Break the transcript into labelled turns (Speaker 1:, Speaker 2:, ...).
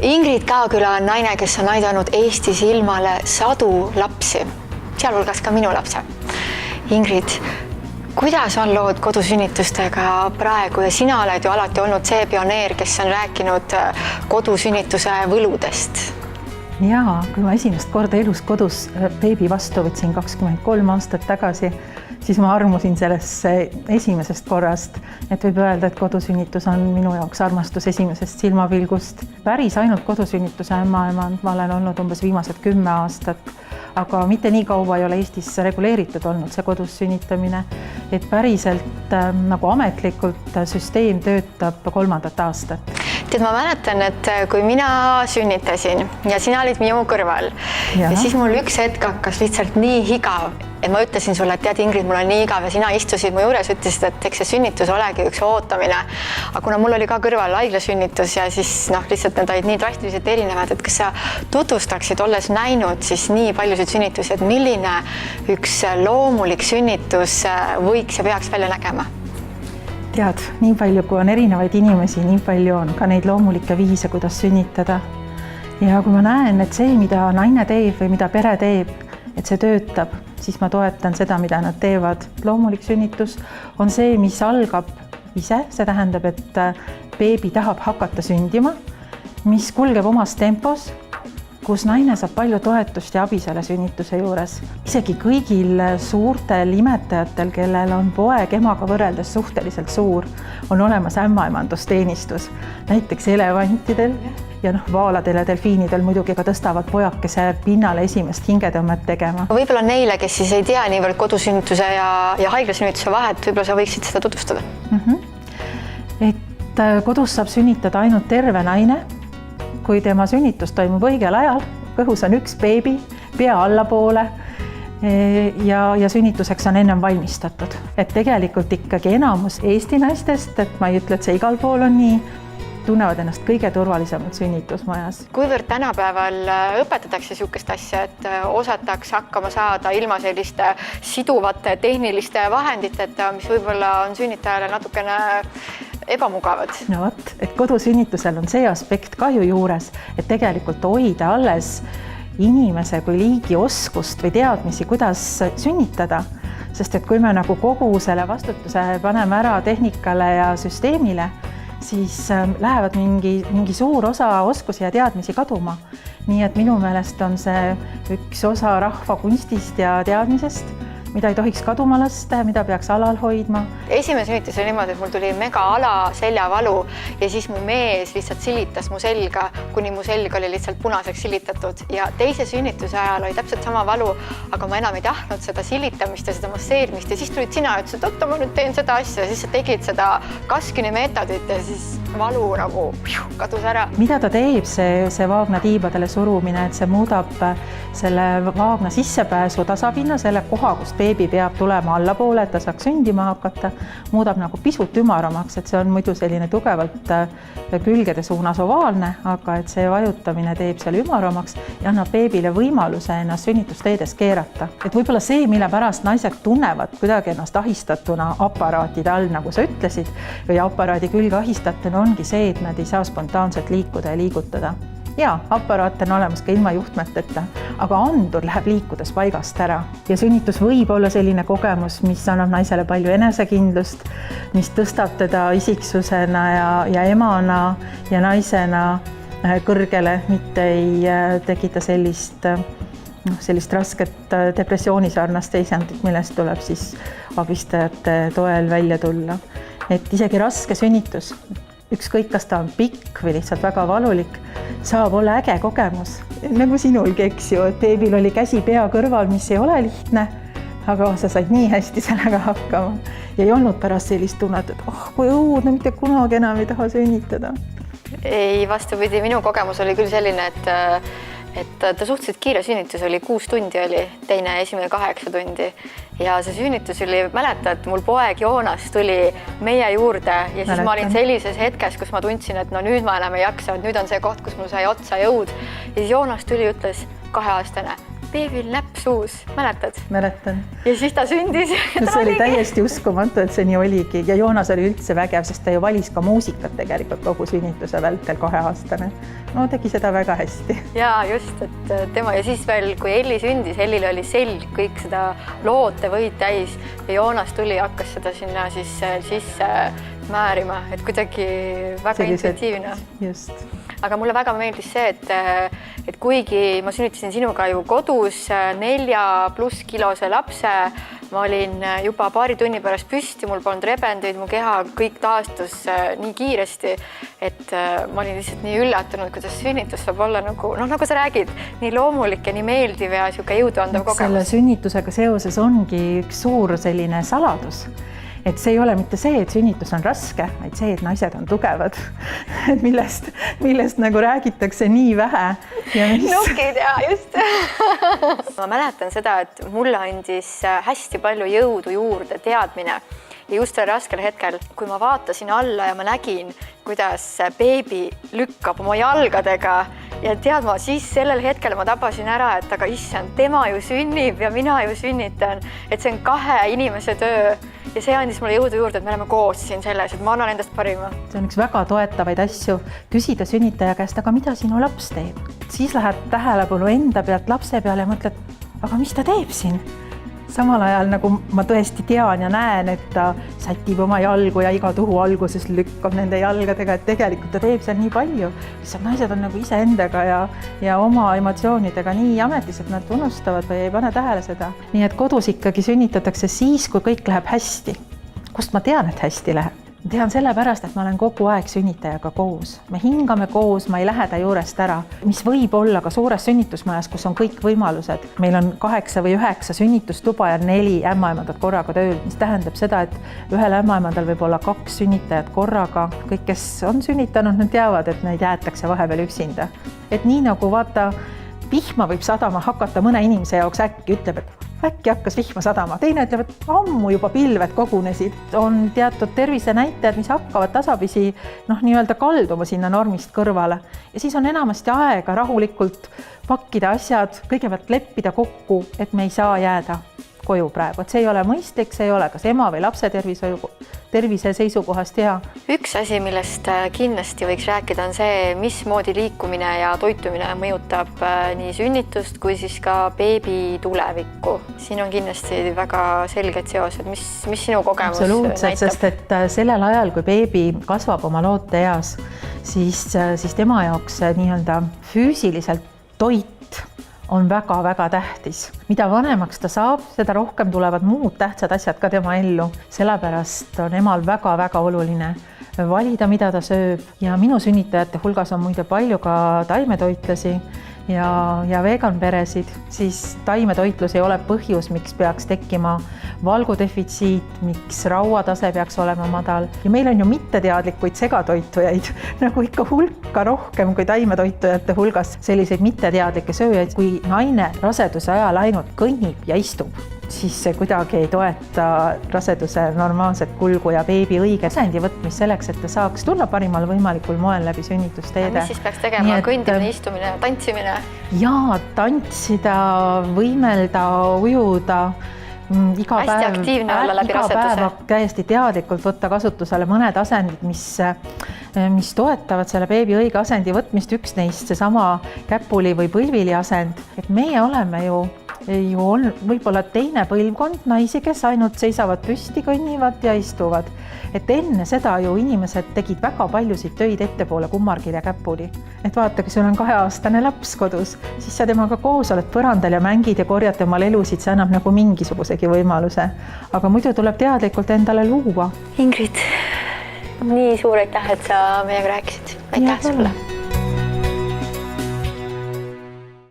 Speaker 1: Ingrid Kaaküla on naine, kes on aidanud Eestis ilmale sadu lapsi, sealhulgas ka minu lapse. Ingrid, kuidas on lood kodusünnitustega praegu ja sina oled ju alati olnud see pioneer, kes on rääkinud kodusünnituse võludest?
Speaker 2: Jaa, kui ma esimest korda elus kodus beebi vastu võtsin 23 aastat tagasi, siis ma armusin sellesse esimesest korrast, et võib öelda, et kodusünnitus on minu jaoks armastus esimesest silmapilgust. Päris ainult kodusünnituse ämmaemand ma olen olnud umbes viimased 10 aastat, aga mitte nii kaua ei ole Eestis reguleeritud olnud see kodus sünnitamine, et päriselt nagu ametlikult süsteem töötab 3. aastat.
Speaker 1: Tead, ma mäletan, et kui mina sünnitasin ja sina olid minu kõrval ja siis mul üks hetk hakkas lihtsalt nii igav, et ma ütlesin sulle, et tead, Ingrid, mul on nii igav ja sina istusid mu juures, ütlesid, et eks see sünnitus olegi üks ootamine. Aga kuna mul oli ka kõrval haiglasünnitus ja siis lihtsalt need olid nii drastiliselt erinevad, et kas sa tutvustaksid, olles näinud siis nii paljusid sünnitusi, et milline üks loomulik sünnitus võiks ja peaks välja nägema?
Speaker 2: Tead, nii palju, kui on erinevaid inimesi, nii palju on ka neid loomulikke viise, kuidas sünnitada. Ja kui ma näen, et see, mida naine teeb või mida pere teeb, et see töötab, siis ma toetan seda, mida nad teevad. Loomulik sünnitus on see, mis algab ise, see tähendab, et beebi tahab hakata sündima, mis kulgeb omas tempos, kus naine saab palju toetust ja abi selle sünnituse juures. Isegi kõigil suurtel imetajatel, kellel on poeg emaga võrreldes suhteliselt suur, on olemas ämmaemandusteenistus. Näiteks elevantidel ja vaaladel ja delfiinidel muidugi ka tõstavad pojakese pinnale esimest hingetõmmet tegema. Võib-olla
Speaker 1: neile, kes siis ei tea niivõrd kodusünnituse ja haiglasünnituse vahet, võib-olla sa võiksid seda tutvustada?
Speaker 2: Et kodus saab sünnitada ainult terve naine, kui tema sünnitus toimub õigel ajal, kõhus on üks beebi, pea allapoole ja sünnituseks on ennem valmistatud. Et tegelikult ikkagi enamus Eesti naistest, et ma ei ütle, et see igal pool on nii, tunnevad ennast kõige turvalisemalt sünnitusmajas.
Speaker 1: Kuivõrd tänapäeval õpetatakse niisugust asja, et osatakse hakkama saada ilma selliste siduvate tehniliste vahenditeta, mis võib-olla on sünnitajale natukene ebamugavad?
Speaker 2: No vot, et kodusünnitusel on see aspekt kahju juures, et tegelikult hoida alles inimese kui liigi oskust või teadmisi, kuidas sünnitada. Sest et kui me nagu kogu selle vastutuse paneme ära tehnikale ja süsteemile, siis lähevad mingi suur osa oskusi ja teadmisi kaduma. Nii et minu meelest on see üks osa rahva kunstist ja teadmisest, mida ei tohiks kaduma lasta ja mida peaks alal hoidma.
Speaker 1: Esimene sünnitus oli niimoodi, et mul tuli mega ala seljavalu ja siis mu mees lihtsalt silitas mu selga, kuni mu selg oli lihtsalt punaseks silitatud. Ja teise sünnituse ajal oli täpselt sama valu, aga ma enam ei tahtnud seda silitamist ja seda masseerimist ja siis tulid sina ja ütlesid, et oota, ma nüüd teen seda asja ja siis sa tegid seda Kaskini meetodit ja siis valu nagu kadus ära.
Speaker 2: Mida ta teeb, see vaagna tiibadele surumine, et see muudab selle vaagna sissepääsu tasapinna, selle koha, kust beebi peab tulema allapoole, et ta saaks sündima hakata, muudab nagu pisut ümaramaks, et see on muidu selline tugevalt külgede suunas ovaalne, aga et see vajutamine teeb selle ümaramaks ja annab beebile võimaluse ennast sünnitusteedes keerata. Et võib-olla see, mille pärast naised tunnevad kuidagi ennast ahistatuna aparaatide all, nagu sa ütlesid, või aparaadi külge ahistatuna ongi see, et nad ei saa spontaanselt liikuda ja liigutada. Ja, aparaat on olemas ka ilma juhtmeteta, aga andur läheb liikudes paigast ära. Ja sünnitus võib olla selline kogemus, mis annab naisele palju enesekindlust, mis tõstab teda isiksusena ja emana ja naisena kõrgele, mitte ei tekita sellist rasket depressioonisarnast seisundit, millest tuleb siis abistajate toel välja tulla. Et isegi raske sünnitus, ükskõik, kas ta on pikk või lihtsalt väga valulik, saab olla äge kogemus. Nagu sinulgi, eks ju, et beebil oli käsi pea kõrval, mis ei ole lihtne, aga sa said nii hästi sellega hakkama. Ja ei olnud pärast sellist tunnet, et kui õudne, mitte kunagi enam ei taha sünnitada.
Speaker 1: Ei, vastupidi, minu kogemus oli küll selline, et ta suhteliselt kiire sünnitus oli 6 tundi oli, esimene 8 tundi. Ja see sünnitus oli, mäletad, mul poeg Joonas tuli meie juurde ja siis ma olin sellises hetkes, kus ma tundsin, et no nüüd ma enam ei jaksa, et nüüd on see koht, kus mul sai otsa jõud. Ja siis Joonas tuli, ütles 2-aastane, beebil näpp suus, mäletad?
Speaker 2: Mäletan.
Speaker 1: Ja siis ta sündis.
Speaker 2: See oli täiesti uskumatu, et see nii oligi ja Joonas oli üldse vägev, sest ta ju valis ka muusikat tegelikult kogu sünnituse vältel 2-aastane. No tegi seda väga hästi.
Speaker 1: Ja just, et tema ja siis veel, kui Elli sündis, Ellil oli selg kõik seda lootevõid täis ja Joonas tuli ja hakkas seda sinna siis sisse määrima, et kuidagi väga intuitiivne.
Speaker 2: Just.
Speaker 1: Aga mulle väga meeldis see, et kuigi ma sünnitasin sinuga ju kodus 4+ kilose lapse, ma olin juba paari tunni pärast püsti, mul polnud rebendeid, mu keha kõik taastus nii kiiresti, et ma olin lihtsalt nii üllatunud, kuidas sünnitus saab olla nagu sa räägid, nii loomulik ja nii meeldiv ja sihuke jõuduandav kogemus.
Speaker 2: Selle sünnitusega seoses ongi üks suur selline saladus. Et see ei ole mitte see, et sünnitus on raske, vaid see, et naised on tugevad, millest nagu räägitakse nii vähe.
Speaker 1: Nukid ja just. Ma mäletan seda, et mulle andis hästi palju jõudu juurde teadmine ja just sellel raskel hetkel, kui ma vaatasin alla ja ma nägin, kuidas beebi lükkab oma jalgadega ja tead ma, siis sellel hetkel ma tabasin ära, et aga issand, tema ju sünnib ja mina ju sünnitan, et see on 2 inimese töö ja see andis mulle jõudu juurde, et me oleme koos siin selles, et ma annan endast parima.
Speaker 2: See on üks väga toetavaid asju, küsida sünnitaja käest, aga mida sinu laps teeb? Siis lähed tähelepanu enda pealt lapse peale ja mõtled, aga mis ta teeb siin? Samal ajal nagu ma tõesti tean ja näen, et ta sätib oma jalgu ja iga tuhu alguses lükkab nende jalgadega, et tegelikult ta teeb seal nii palju. Lihtsalt naised on nagu iseendaga ja oma emotsioonidega nii ametis, et nad unustavad või ei pane tähele seda. Nii et kodus ikkagi sünnitatakse siis, kui kõik läheb hästi. Kust ma tean, et hästi läheb? Ma tean sellepärast, et ma olen kogu aeg sünnitajaga koos. Me hingame koos, ma ei lähe ta juurest ära, mis võib olla ka suures sünnitusmajas, kus on kõik võimalused. Meil on 8 või 9 sünnitustuba ja 4 ämmaemandat korraga tööl, mis tähendab seda, et ühel ämmaemandal võib olla 2 sünnitajat korraga. Kõik, kes on sünnitanud, nad teavad, et neid jäetakse vahepeal üksinda. Et nii nagu vaata, vihma võib sadama hakata mõne inimese jaoks ütleb, et äkki hakkas vihma sadama. Teine ütleb, et ammu juba pilved kogunesid. On teatud tervisenäitajad, mis hakkavad tasapisi nii-öelda kalduma sinna normist kõrvale. Ja siis on enamasti aega rahulikult pakkida asjad, kõigepealt leppida kokku, et me ei saa jääda koju praegu. Et see ei ole mõistlik, see ei ole kas ema või lapse tervise seisukohast hea.
Speaker 1: Üks asi, millest kindlasti võiks rääkida, on see, mismoodi liikumine ja toitumine mõjutab nii sünnitust kui siis ka beebi tulevikku. Siin on kindlasti väga selged seosed. Mis sinu kogemus
Speaker 2: näitab? Sest et sellel ajal, kui beebi kasvab oma looteeas, siis tema jaoks nii-öelda füüsiliselt toit on väga-väga tähtis. Mida vanemaks ta saab, seda rohkem tulevad muud tähtsad asjad ka tema ellu. Sellepärast on emal väga-väga oluline valida, mida ta sööb. Ja minu sünnitajate hulgas on muide palju ka taimetoitlasi ja veganperesid, siis taimetoitlus ei ole põhjus, miks peaks tekkima valgudefitsiit, miks rauatase peaks olema madal. Ja meil on ju mitteteadlikuid segatoitujaid, nagu ikka hulka rohkem kui taimetoitujate hulgas selliseid mitteteadlikke sööjaid. Kui naine raseduse ajal ainult kõnnib ja istub, siis see kuidagi ei toeta raseduse normaalset kulgu ja beebi õige asendi võtmist selleks, et ta saaks tulla parimal võimalikul moel läbi sünnitusteede.
Speaker 1: Mis siis peaks tegema? Kõndimine, istumine, tantsimine?
Speaker 2: Jaa, tantsida, võimelda, ujuda.
Speaker 1: Hästi aktiivne olla läbi raseduse.
Speaker 2: Iga päev täiesti teadlikult võtta kasutusele mõned asendid, mis toetavad selle beebi õige asendi võtmist. Üks neist seesama käpuli või põlvili asend. Et meie oleme ju on võib-olla teine põlvkond naisi, kes ainult seisavad püsti, kõnnivad ja istuvad. Et enne seda ju inimesed tegid väga paljusid töid ettepoole kummargil ja käpuli. Et vaata, kui sul on 2-aastane laps kodus, siis sa temaga koos oled põrandal ja mängid ja korjad temal elusid, see annab nagu mingisugusegi võimaluse. Aga muidu tuleb teadlikult endale luua.
Speaker 1: Ingrid, nii suur aitäh, et sa meiega rääkisid. Aitäh sulle!